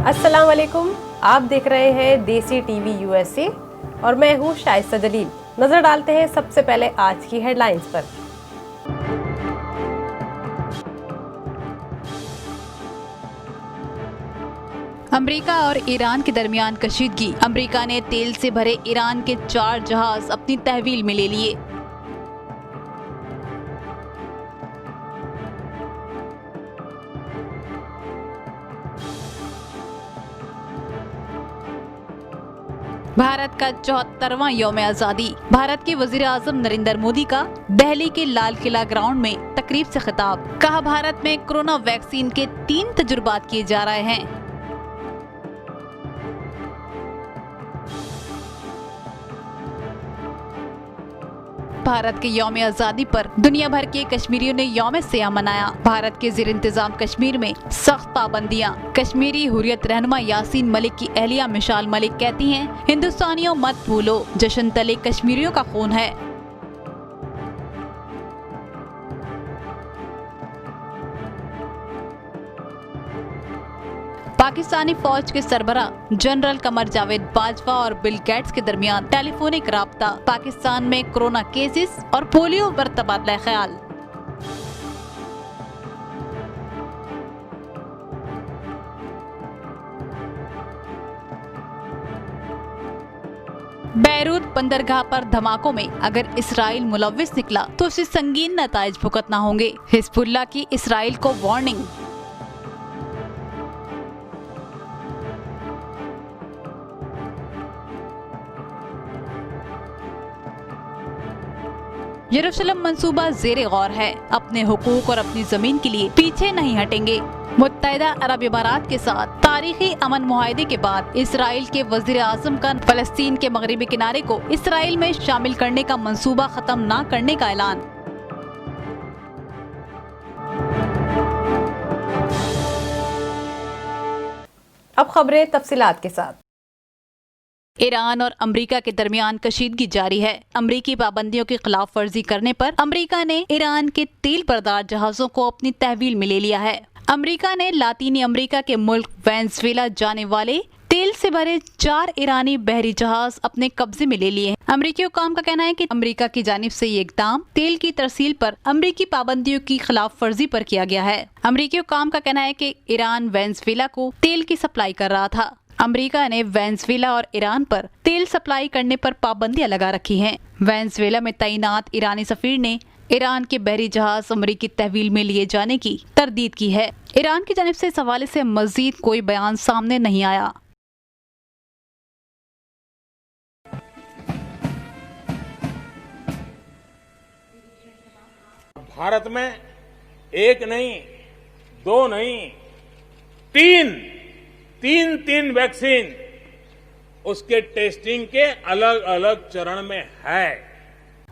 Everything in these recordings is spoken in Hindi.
अस्सलाम वालेकुम। आप देख रहे हैं देसी टीवी यूएसए और मैं हूं शाइस्ता जलील। नजर डालते हैं सबसे पहले आज की हेडलाइंस पर। अमेरिका और ईरान के दरमियान कशीदगी। अमेरिका ने तेल से भरे ईरान के 4 जहाज अपनी तहवील में ले लिए। भारत का 74वां यौम आजादी। भारत के वजीर आजम नरेंद्र मोदी का दिल्ली के लाल किला ग्राउंड में तकरीब से खिताब। कहा, भारत में कोरोना वैक्सीन के 3 तजुर्बात किए जा रहे हैं। भारत के यौम आजादी पर दुनिया भर के कश्मीरियों ने यौम सियाह मनाया। भारत के ज़ेर इंतजाम कश्मीर में सख्त पाबंदियां। कश्मीरी हुर्रियत रहनुमा यासीन मलिक की अहलिया मिशाल मलिक कहती हैं, हिंदुस्तानियों मत भूलो, जश्न तले कश्मीरियों का खून है। पाकिस्तानी फौज के सरबरा जनरल कमर जावेद बाजवा और बिल गेट्स के दरमियान टेलीफोनिक राब्ता। पाकिस्तान में कोरोना केसेस और पोलियो पर तबादला ख्याल। बैरूत बंदरगाह पर धमाकों में अगर इसराइल मुलव्विस निकला तो उसे संगीन नताइज भुगतना होंगे। हिजबुल्लाह की इसराइल को वार्निंग। यरूशलेम मंसूबा ज़ेरे गौर है। अपने हुकूक और अपनी जमीन के लिए पीछे नहीं हटेंगे। मुत्तहिदा अरब इमारात के साथ तारीखी अमन मुआहदे के बाद इसराइल के वजीर आजम का फलस्तीन के मगरबी किनारे को इसराइल में शामिल करने का मंसूबा खत्म न करने का ऐलान। अब खबरें तफसीलात के साथ। ईरान और अमेरिका के दरमियान कशीदगी जारी है। अमेरिकी पाबंदियों की खिलाफ वर्जी करने पर अमेरिका ने ईरान के तेल बरदार जहाजों को अपनी तहवील में ले लिया है। अमेरिका ने लातीनी अमेरिका के मुल्क वेनेजुएला जाने वाले तेल से भरे 4 ईरानी बहरी जहाज अपने कब्जे में ले लिए हैं। अमेरिकी हुकाम का कहना है कि अमेरिका की जानिब से ये इकदाम तेल की तरसील पर अमेरिकी पाबंदियों की खिलाफ वर्जी पर किया गया है। अमेरिकी हुकाम का कहना है कि ईरान वेनेजुएला को तेल की सप्लाई कर रहा था। अमेरिका ने वेनेजुएला और ईरान पर तेल सप्लाई करने पर पाबंदियां लगा रखी हैं। वेनेजुएला में तैनात ईरानी सफीर ने ईरान के बहरी जहाज अमेरिकी तहवील में लिए जाने की तरदीद की है। ईरान की जानिब से इस हवाले से मजीद कोई बयान सामने नहीं आया। भारत में एक नहीं, 2 नहीं, 3 वैक्सीन उसके टेस्टिंग के अलग अलग चरण में है।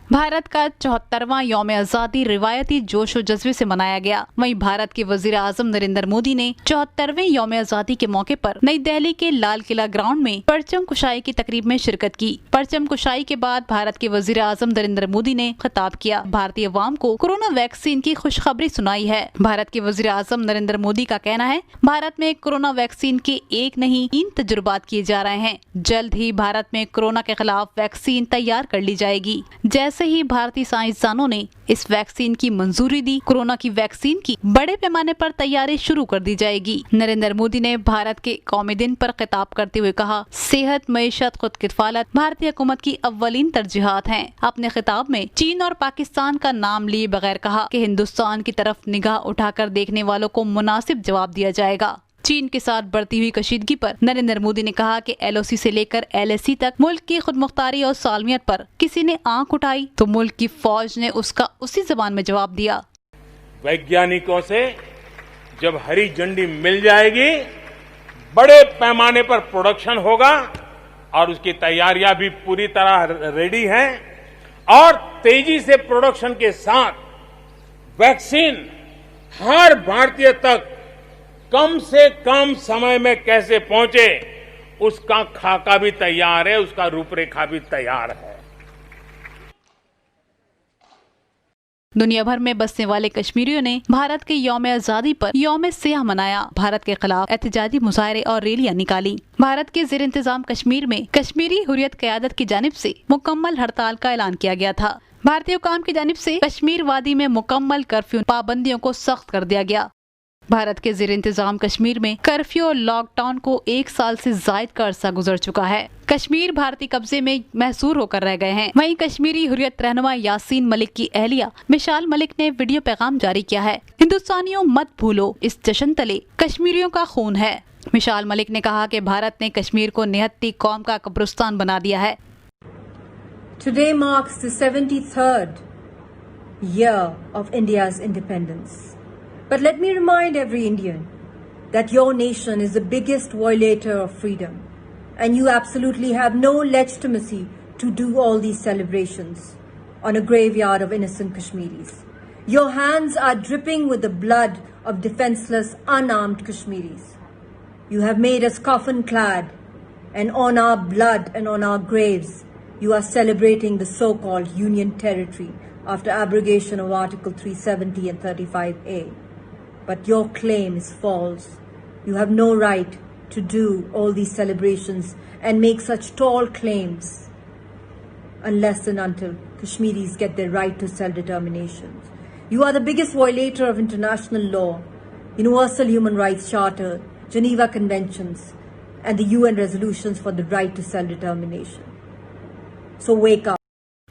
भारत का 74वां यौम आजादी रिवायती जोश और जज्बे से मनाया गया। वहीं भारत के वजीर आजम नरेंद्र मोदी ने 74वें यौम आजादी के मौके पर नई दिल्ली के लाल किला ग्राउंड में परचम कुशाई की तकरीब में शिरकत की। परचम कुशाई के बाद भारत के वजीर आजम नरेंद्र मोदी ने खिताब किया। भारतीय अवाम को कोरोना वैक्सीन की खुशखबरी सुनाई है। भारत के वजीर आजम नरेंद्र मोदी का कहना है, भारत में कोरोना वैक्सीन के 1 नहीं 3 तजुर्बात किए जा रहे हैं। जल्द ही भारत में कोरोना के खिलाफ वैक्सीन तैयार कर ली जाएगी। जैसे ही भारतीय साइंसदानों ने इस वैक्सीन की मंजूरी दी, कोरोना की वैक्सीन की बड़े पैमाने पर तैयारी शुरू कर दी जाएगी। नरेंद्र मोदी ने भारत के कौमी दिन पर खिताब करते हुए कहा, सेहत, मईशत, खुद किफालत भारतीय हुकूमत की अव्वलीन तरजीहात हैं। अपने खिताब में चीन और पाकिस्तान का नाम लिए बगैर कहा कि हिंदुस्तान की तरफ निगाह उठाकर देखने वालों को मुनासिब जवाब दिया जाएगा। चीन के साथ बढ़ती हुई कशीदगी पर नरेंद्र मोदी ने कहा कि LOC से लेकर LAC तक मुल्क की खुदमुख्तारी और सालमियत पर किसी ने आंख उठाई तो मुल्क की फौज ने उसका उसी जबान में जवाब दिया। वैज्ञानिकों से जब हरी झंडी मिल जाएगी, बड़े पैमाने पर प्रोडक्शन होगा और उसकी तैयारियां भी पूरी तरह रेडी हैं और तेजी से प्रोडक्शन के साथ वैक्सीन हर भारतीय तक कम से कम समय में कैसे पहुंचे, उसका खाका भी तैयार है, उसका रूपरेखा भी तैयार है। दुनिया भर में बसने वाले कश्मीरियों ने भारत के यौम आजादी पर यौम सियाह मनाया। भारत के खिलाफ एहतजाजी मुजाहरे और रैलियां निकाली। भारत के ज़ेर इंतजाम कश्मीर में कश्मीरी हुर्रियत क़यादत की जानिब से मुकम्मल हड़ताल का ऐलान किया गया था। भारतीय हुकाम की जानिब से कश्मीर वादी में मुकम्मल कर्फ्यू पाबंदियों को सख्त कर दिया गया। भारत के ज़ेर इंतजाम कश्मीर में कर्फ्यू और लॉकडाउन को 1 साल से जायद का अरसा गुजर चुका है। कश्मीर भारतीय कब्जे में महसूर होकर रह गए हैं। वहीं कश्मीरी हुर्रियत रहनुमा यासीन मलिक की अहलिया मिसाल मलिक ने वीडियो पैगाम जारी किया है। हिंदुस्तानियों मत भूलो, इस जश्न तले कश्मीरियों का खून है। मिसाल मलिक ने कहा कि भारत ने कश्मीर को निहत्ती कौम का कब्रिस्तान बना दिया है। Today marks the 73rd year of India's independence. But let me remind every Indian that your nation is the biggest violator of freedom, and you absolutely have no legitimacy to do all these celebrations on a graveyard of innocent Kashmiris. Your hands are dripping with the blood of defenseless, unarmed Kashmiris. You have made us coffin-clad, and on our blood and on our graves, you are celebrating the so-called Union Territory after abrogation of Article 370 and 35A. But your claim is false. You have no right to do all these celebrations and make such tall claims unless and until Kashmiris get their right to self-determination. You are the biggest violator of international law, Universal Human Rights Charter, Geneva Conventions, and the UN resolutions for the right to self-determination. So wake up.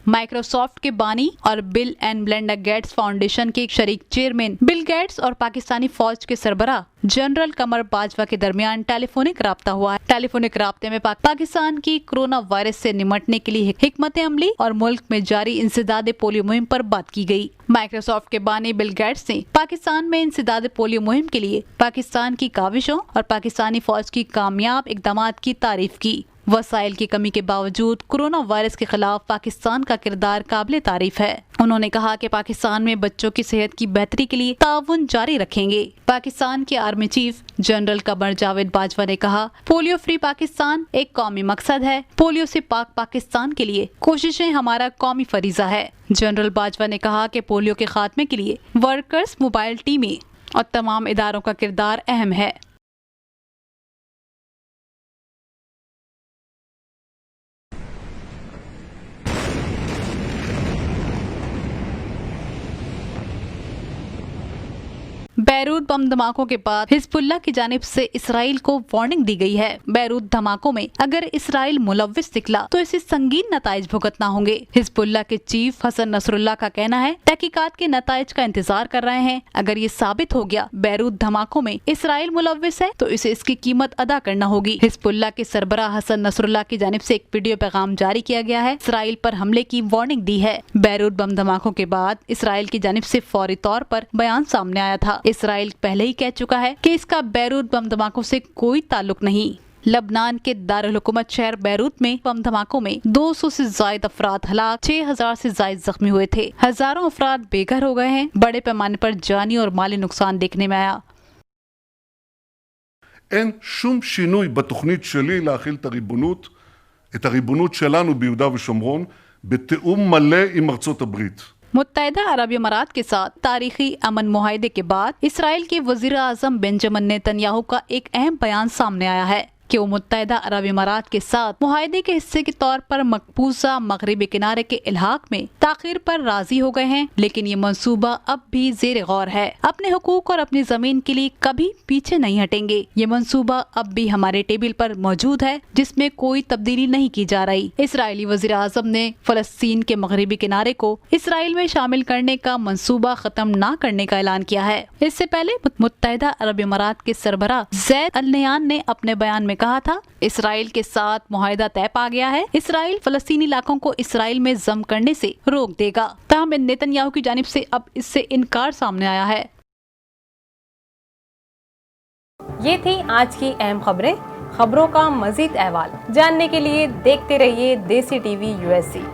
Microsoft के बानी और bill and Melinda Gates foundation के शरीक चेयरमैन बिल गेट्स और पाकिस्तानी फौज के सरबराह जनरल कमर बाजवा के दरमियान टेलीफोनिक राब्ता हुआ है। टेलीफोनिक राब्ते में पाकिस्तान की कोरोना वायरस से निमटने के लिए हिकमत अमली और मुल्क में जारी इंसदाद पोलियो मुहिम पर बात की गई। माइक्रोसॉफ्ट के बानी बिल गेट्स ने पाकिस्तान में इंसदाद पोलियो मुहिम के लिए पाकिस्तान की काविशों और पाकिस्तानी फौज की कामयाब इकदामात की तारीफ की। वसाइल की कमी के बावजूद कोरोना वायरस के खिलाफ पाकिस्तान का किरदार काबिल तारीफ है। उन्होंने कहा कि पाकिस्तान में बच्चों की सेहत की बेहतरी के लिए ताउन जारी रखेंगे। पाकिस्तान के army chief general Qamar Javed Bajwa ने कहा, पोलियो फ्री पाकिस्तान एक कौमी मकसद है। पोलियो से पाक पाकिस्तान के लिए कोशिशें हमारा कौमी फरीजा है। जनरल बाजवा ने कहा कि पोलियो के खात्मे के लिए वर्कर्स मोबाइल टीमें और तमाम इदारों का किरदार अहम है। बैरूत बम धमाकों के बाद हिजबुल्लाह की जानिब से इसराइल को वार्निंग दी गई है। बैरूत धमाकों में अगर इसराइल मुलव्विस निकला तो इसे संगीन नताइज भुगतना होंगे। हिजबुल्लाह के चीफ हसन नसरुल्लाह का कहना है, तहकीकात के नताइज का इंतजार कर रहे हैं। अगर ये साबित हो गया बैरूत धमाकों में इसराइल मुलव्विस है तो इसे इसकी कीमत अदा करना होगी। हिजबुल्लाह के सरबराह हसन नसरुल्लाह की जानिब से एक वीडियो पैगाम जारी किया गया है। इसराइल पर हमले की वार्निंग दी है। बैरूत बम धमाकों के बाद इसराइल की जानिब से फौरी तौर पर बयान सामने आया था। इसराइल पहले ही कह चुका है कि इसका बैरूत बम धमाकों से कोई ताल्लुक नहीं। लबनान के दारुल हुकूमत शहर बैरूत में बम धमाकों में 200 से ज्यादा अफराद हलाक, 6000 से ज्यादा जख्मी हुए थे। हजारों अफराद बेघर हो गए हैं। बड़े पैमाने पर जानी और माली नुकसान देखने में आया। אין שום שינוי בתוכנית שלי להכיל את הריבונות שלנו ביהודה ושומרון בתיאום מלא עם ארצות הברית. मुत्तहिदा अरब अमारात के साथ तारीखी अमन मुआहदे के बाद इसराइल के वजीर आजम बेंजामिन नेतन्याहू का एक अहम बयान सामने आया है कि वो मुत्तहिदा अरब अमारात के साथ मुआहदे के हिस्से के तौर पर मकबूजा मगरिबी किनारे के इल्हाक में ताखीर पर राजी हो गए हैं, लेकिन ये मंसूबा अब भी जेर गौर है। अपने हुकूक और अपनी जमीन के लिए कभी पीछे नहीं हटेंगे। ये मंसूबा अब भी हमारे टेबल पर मौजूद है, जिसमें कोई तब्दीली नहीं की जा रही। इसराइली वजीर आजम ने फलस्तीन के मगरिबी किनारे को इसराइल में शामिल करने का मंसूबा खत्म न करने का ऐलान किया है। इससे पहले मुत्तहिदा अरब अमारात के सरबराह ज़ैद अल नहयान ने अपने बयान में कहा था, इसराइल के साथ मुआहदा तय पा गया है। इसराइल फलस्तीनी इलाकों को इसराइल में जम करने से रोक देगा। ताहम नेतन्याहू की जानिब से अब इससे इनकार सामने आया है। ये थी आज की अहम खबरें। खबरों का मजीद अहवाल जानने के लिए देखते रहिए देसी टीवी यूएसए।